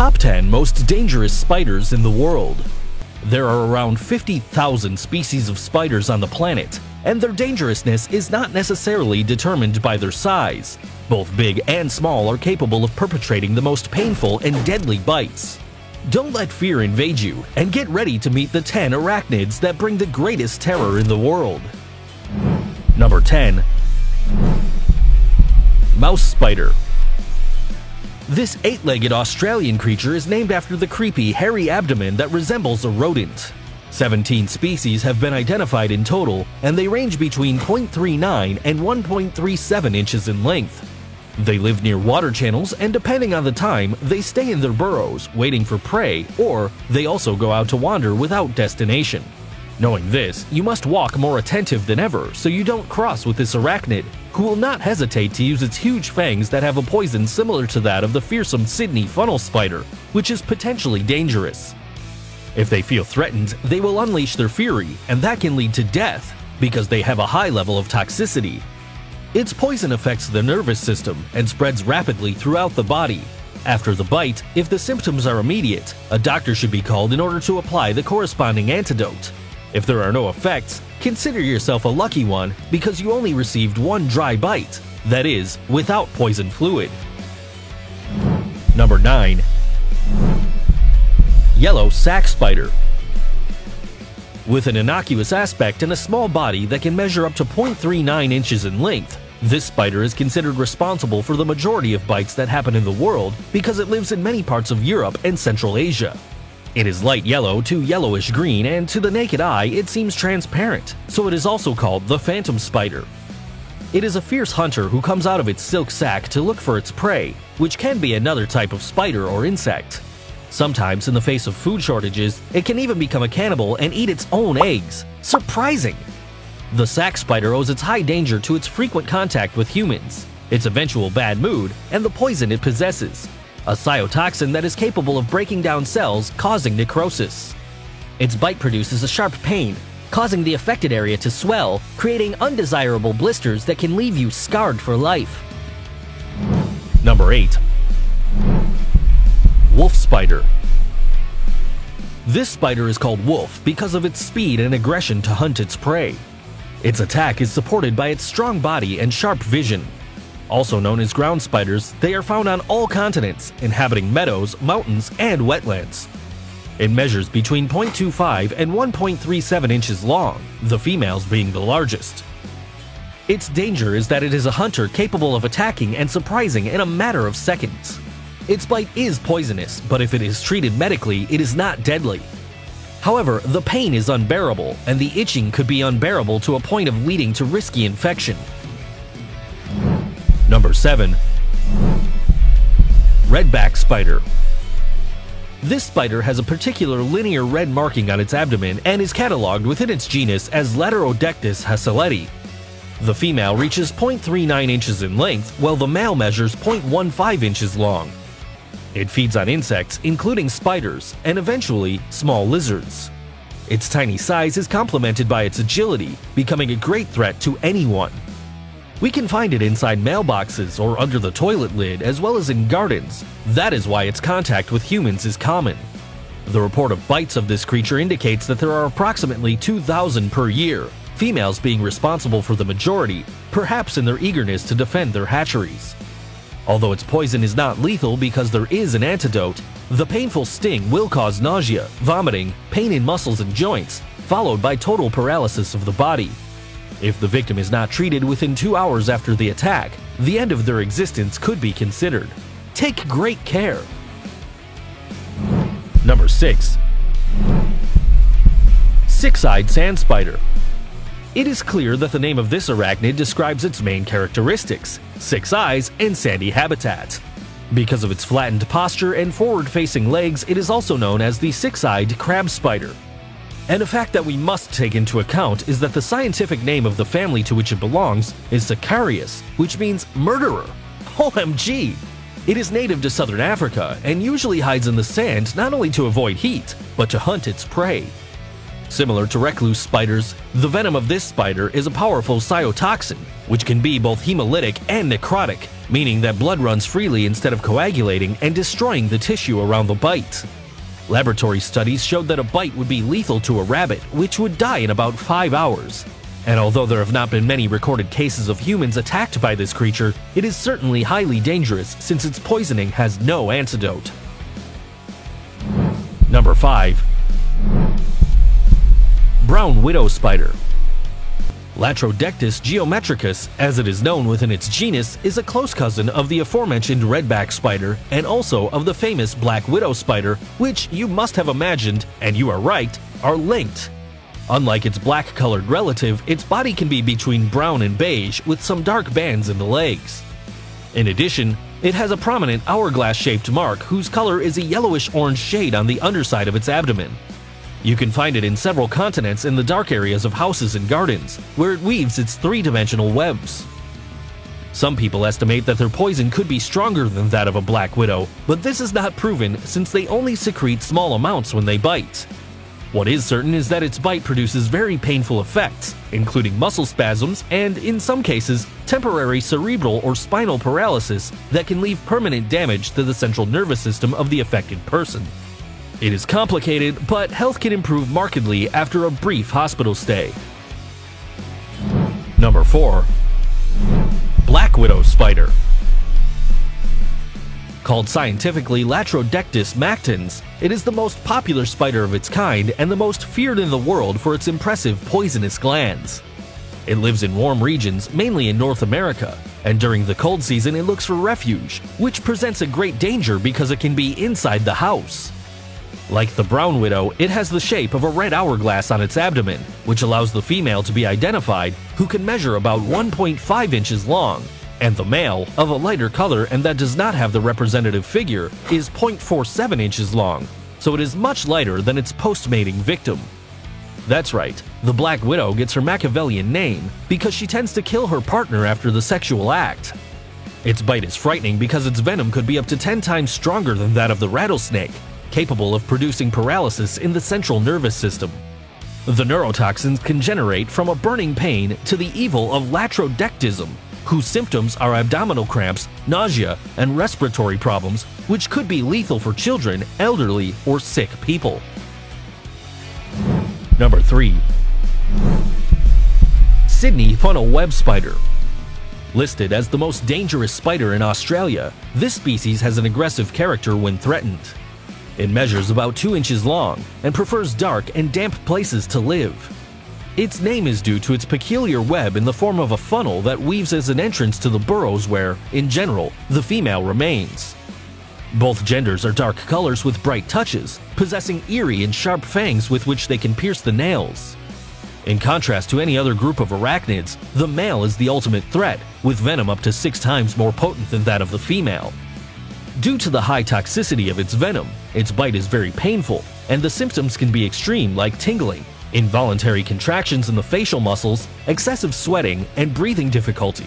Top 10 Most Dangerous Spiders in the World. There are around 50,000 species of spiders on the planet, and their dangerousness is not necessarily determined by their size. Both big and small are capable of perpetrating the most painful and deadly bites. Don't let fear invade you, and get ready to meet the 10 arachnids that bring the greatest terror in the world. Number 10. Mouse Spider. This 8-legged Australian creature is named after the creepy, hairy abdomen that resembles a rodent. 17 species have been identified in total, and they range between 0.39 and 1.37 inches in length. They live near water channels, and depending on the time, they stay in their burrows, waiting for prey, or they also go out to wander without destination. Knowing this, you must walk more attentive than ever so you don't cross with this arachnid, who will not hesitate to use its huge fangs that have a poison similar to that of the fearsome Sydney funnel spider, which is potentially dangerous. If they feel threatened, they will unleash their fury, and that can lead to death because they have a high level of toxicity. Its poison affects the nervous system and spreads rapidly throughout the body. After the bite, if the symptoms are immediate, a doctor should be called in order to apply the corresponding antidote. If there are no effects, consider yourself a lucky one because you only received one dry bite, that is, without poison fluid. Number 9. Yellow Sac Spider. With an innocuous aspect and a small body that can measure up to 0.39 inches in length, this spider is considered responsible for the majority of bites that happen in the world because it lives in many parts of Europe and Central Asia. It is light yellow to yellowish green, and to the naked eye it seems transparent, so it is also called the phantom spider. It is a fierce hunter who comes out of its silk sac to look for its prey, which can be another type of spider or insect. Sometimes, in the face of food shortages, it can even become a cannibal and eat its own eggs. Surprising! The sac spider owes its high danger to its frequent contact with humans, its eventual bad mood, and the poison it possesses, a cytotoxin that is capable of breaking down cells, causing necrosis. Its bite produces a sharp pain, causing the affected area to swell, creating undesirable blisters that can leave you scarred for life. Number 8. Wolf Spider. This spider is called wolf because of its speed and aggression to hunt its prey. Its attack is supported by its strong body and sharp vision. Also known as ground spiders, they are found on all continents, inhabiting meadows, mountains, and wetlands. It measures between 0.25 and 1.37 inches long, the females being the largest. Its danger is that it is a hunter capable of attacking and surprising in a matter of seconds. Its bite is poisonous, but if it is treated medically, it is not deadly. However, the pain is unbearable, and the itching could be unbearable to a point of leading to risky infection. Number 7. Redback Spider. This spider has a particular linear red marking on its abdomen and is cataloged within its genus as Laterodectus hasseleti. The female reaches 0.39 inches in length, while the male measures 0.15 inches long. It feeds on insects, including spiders, and eventually small lizards. Its tiny size is complemented by its agility, becoming a great threat to anyone. We can find it inside mailboxes or under the toilet lid, as well as in gardens. That is why its contact with humans is common. The report of bites of this creature indicates that there are approximately 2,000 per year, females being responsible for the majority, perhaps in their eagerness to defend their hatcheries. Although its poison is not lethal because there is an antidote, the painful sting will cause nausea, vomiting, pain in muscles and joints, followed by total paralysis of the body. If the victim is not treated within 2 hours after the attack, the end of their existence could be considered. Take great care. Number 6. Six-eyed Sand Spider. It is clear that the name of this arachnid describes its main characteristics: 6 eyes and sandy habitat. Because of its flattened posture and forward-facing legs, it is also known as the six-eyed crab spider. And a fact that we must take into account is that the scientific name of the family to which it belongs is Sicarius, which means murderer. OMG! It is native to southern Africa and usually hides in the sand not only to avoid heat, but to hunt its prey. Similar to recluse spiders, the venom of this spider is a powerful cytotoxin, which can be both hemolytic and necrotic, meaning that blood runs freely instead of coagulating and destroying the tissue around the bite. Laboratory studies showed that a bite would be lethal to a rabbit, which would die in about 5 hours. And although there have not been many recorded cases of humans attacked by this creature, it is certainly highly dangerous since its poisoning has no antidote. Number 5. Brown widow spider. Latrodectus geometricus, as it is known within its genus, is a close cousin of the aforementioned redback spider and also of the famous black widow spider, which you must have imagined, and you are right, are linked. Unlike its black-colored relative, its body can be between brown and beige with some dark bands in the legs. In addition, it has a prominent hourglass-shaped mark whose color is a yellowish-orange shade on the underside of its abdomen. You can find it in several continents in the dark areas of houses and gardens, where it weaves its three-dimensional webs. Some people estimate that their poison could be stronger than that of a black widow, but this is not proven since they only secrete small amounts when they bite. What is certain is that its bite produces very painful effects, including muscle spasms and, in some cases, temporary cerebral or spinal paralysis that can leave permanent damage to the central nervous system of the affected person. It is complicated, but health can improve markedly after a brief hospital stay. Number 4. Black widow spider. Called scientifically Latrodectus mactans, it is the most popular spider of its kind and the most feared in the world for its impressive poisonous glands. It lives in warm regions, mainly in North America, and during the cold season it looks for refuge, which presents a great danger because it can be inside the house. Like the brown widow, it has the shape of a red hourglass on its abdomen, which allows the female to be identified, who can measure about 1.5 inches long, and the male, of a lighter color and that does not have the representative figure, is 0.47 inches long, so it is much lighter than its post-mating victim. That's right, the black widow gets her Machiavellian name because she tends to kill her partner after the sexual act. Its bite is frightening because its venom could be up to 10 times stronger than that of the rattlesnake, capable of producing paralysis in the central nervous system. The neurotoxins can generate from a burning pain to the evil of latrodectism, whose symptoms are abdominal cramps, nausea, and respiratory problems, which could be lethal for children, elderly, or sick people. Number 3. Sydney funnel web spider. Listed as the most dangerous spider in Australia, this species has an aggressive character when threatened. It measures about 2 inches long and prefers dark and damp places to live. Its name is due to its peculiar web in the form of a funnel that weaves as an entrance to the burrows where, in general, the female remains. Both genders are dark colors with bright touches, possessing eerie and sharp fangs with which they can pierce the nails. In contrast to any other group of arachnids, the male is the ultimate threat, with venom up to 6 times more potent than that of the female. Due to the high toxicity of its venom, its bite is very painful, and the symptoms can be extreme like tingling, involuntary contractions in the facial muscles, excessive sweating, and breathing difficulty.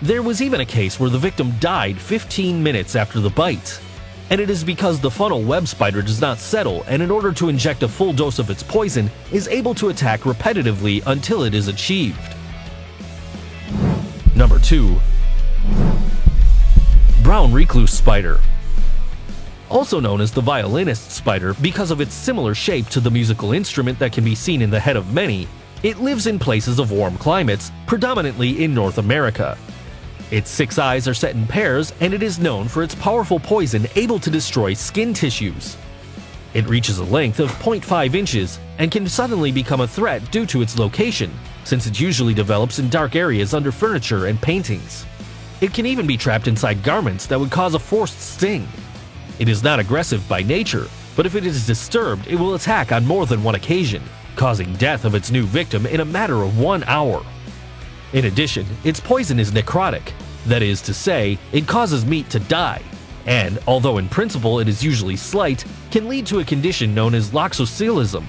There was even a case where the victim died 15 minutes after the bite. And it is because the funnel web spider does not settle and in order to inject a full dose of its poison, is able to attack repetitively until it is achieved. Number 2. Brown recluse spider. Also known as the violinist spider because of its similar shape to the musical instrument that can be seen in the head of many, it lives in places of warm climates, predominantly in North America. Its 6 eyes are set in pairs and it is known for its powerful poison able to destroy skin tissues. It reaches a length of 0.5 inches and can suddenly become a threat due to its location, since it usually develops in dark areas under furniture and paintings. It can even be trapped inside garments that would cause a forced sting. It is not aggressive by nature, but if it is disturbed, it will attack on more than one occasion, causing death of its new victim in a matter of 1 hour. In addition, its poison is necrotic, that is to say, it causes meat to die, and, although in principle it is usually slight, can lead to a condition known as loxoscelism.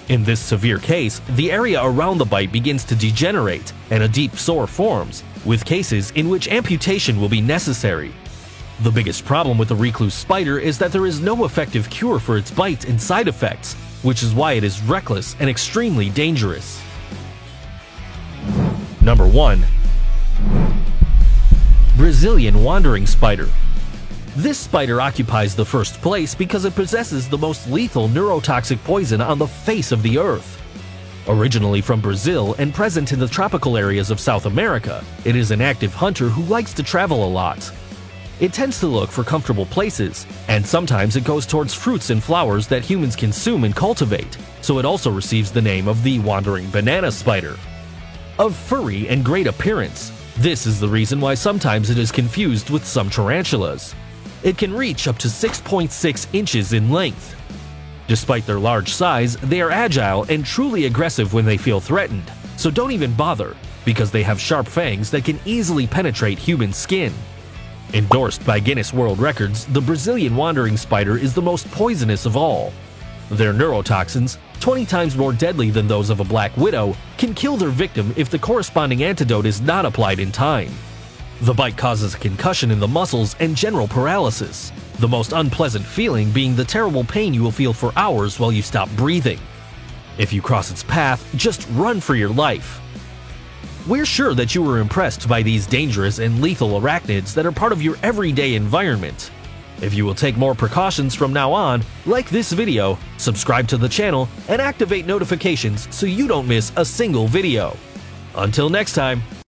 In this severe case, the area around the bite begins to degenerate and a deep sore forms, with cases in which amputation will be necessary. The biggest problem with the recluse spider is that there is no effective cure for its bite and side effects, which is why it is reckless and extremely dangerous. Number 1. Brazilian wandering spider. This spider occupies the first place because it possesses the most lethal neurotoxic poison on the face of the earth. Originally from Brazil and present in the tropical areas of South America, it is an active hunter who likes to travel a lot. It tends to look for comfortable places, and sometimes it goes towards fruits and flowers that humans consume and cultivate, so it also receives the name of the wandering banana spider. Of furry and great appearance, this is the reason why sometimes it is confused with some tarantulas. It can reach up to 6.6 inches in length. Despite their large size, they are agile and truly aggressive when they feel threatened, so don't even bother, because they have sharp fangs that can easily penetrate human skin. Endorsed by Guinness World Records, the Brazilian wandering spider is the most poisonous of all. Their neurotoxins, 20 times more deadly than those of a black widow, can kill their victim if the corresponding antidote is not applied in time. The bite causes a concussion in the muscles and general paralysis, the most unpleasant feeling being the terrible pain you will feel for hours while you stop breathing. If you cross its path, just run for your life. We're sure that you were impressed by these dangerous and lethal arachnids that are part of your everyday environment. If you will take more precautions from now on, like this video, subscribe to the channel, and activate notifications so you don't miss a single video. Until next time.